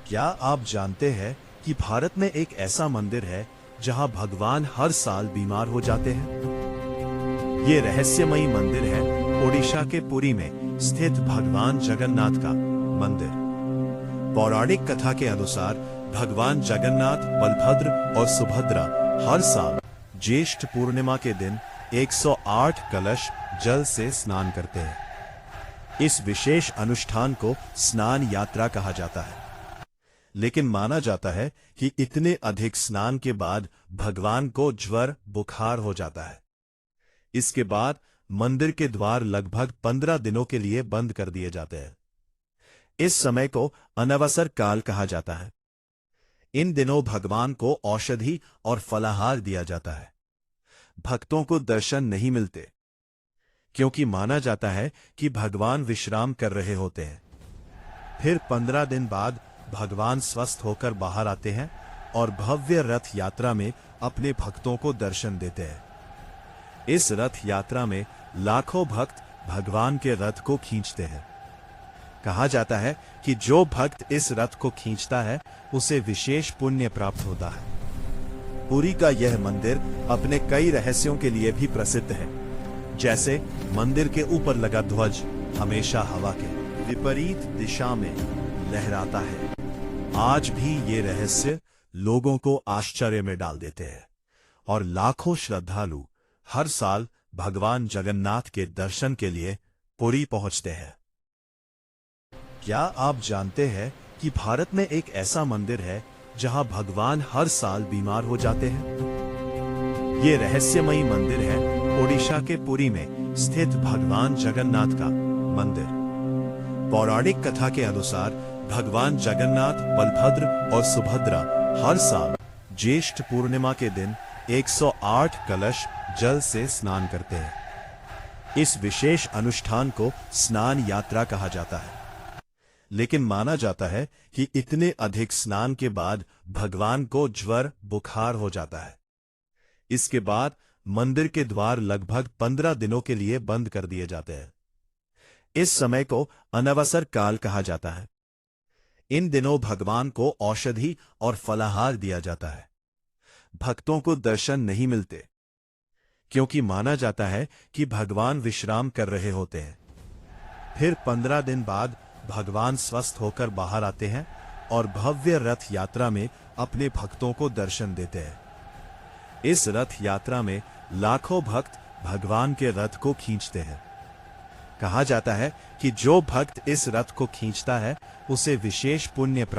क्या आप जानते हैं कि भारत में एक ऐसा मंदिर है जहां भगवान हर साल बीमार हो जाते हैं? ये रहस्यमयी मंदिर है ओडिशा के पुरी में स्थित भगवान जगन्नाथ का मंदिर। पौराणिक कथा के अनुसार भगवान जगन्नाथ, बलभद्र और सुभद्रा हर साल ज्येष्ठ पूर्णिमा के दिन 108 कलश जल से स्नान करते हैं। इस विशेष अनुष्ठान को स्नान यात्रा कहा जाता है। लेकिन माना जाता है कि इतने अधिक स्नान के बाद भगवान को ज्वर, बुखार हो जाता है। इसके बाद मंदिर के द्वार लगभग 15 दिनों के लिए बंद कर दिए जाते हैं। इस समय को अनवसर काल कहा जाता है। इन दिनों भगवान को औषधि और फलाहार दिया जाता है। भक्तों को दर्शन नहीं मिलते क्योंकि माना जाता है कि भगवान विश्राम कर रहे होते हैं। फिर 15 दिन बाद भगवान स्वस्थ होकर बाहर आते हैं और भव्य रथ यात्रा में अपने भक्तों को दर्शन देते हैं। इस रथ यात्रा में लाखों भक्त भगवान के रथ को खींचते हैं। कहा जाता है कि जो भक्त इस रथ को खींचता है उसे विशेष पुण्य प्राप्त होता है। पुरी का यह मंदिर अपने कई रहस्यों के लिए भी प्रसिद्ध है। जैसे मंदिर के ऊपर लगा ध्वज हमेशा हवा के विपरीत दिशा में लहराता है। आज भी ये रहस्य लोगों को आश्चर्य में डाल देते हैं और लाखों श्रद्धालु हर साल भगवान जगन्नाथ के दर्शन के लिए पुरी पहुंचते हैं। क्या आप जानते हैं कि भारत में एक ऐसा मंदिर है जहां भगवान हर साल बीमार हो जाते हैं? ये रहस्यमयी मंदिर है ओडिशा के पुरी में स्थित भगवान जगन्नाथ का मंदिर। पौराणिक कथा के अनुसार भगवान जगन्नाथ, बलभद्र और सुभद्रा हर साल ज्येष्ठ पूर्णिमा के दिन 108 कलश जल से स्नान करते हैं। इस विशेष अनुष्ठान को स्नान यात्रा कहा जाता है। लेकिन माना जाता है कि इतने अधिक स्नान के बाद भगवान को ज्वर, बुखार हो जाता है। इसके बाद मंदिर के द्वार लगभग 15 दिनों के लिए बंद कर दिए जाते हैं। इस समय को अनवसर काल कहा जाता है। इन दिनों भगवान को औषधि और फलाहार दिया जाता है। भक्तों को दर्शन नहीं मिलते क्योंकि माना जाता है कि भगवान विश्राम कर रहे होते हैं। फिर 15 दिन बाद भगवान स्वस्थ होकर बाहर आते हैं और भव्य रथ यात्रा में अपने भक्तों को दर्शन देते हैं। इस रथ यात्रा में लाखों भक्त भगवान के रथ को खींचते हैं। कहा जाता है कि जो भक्त इस रथ को खींचता है उसे विशेष पुण्य प्राप्त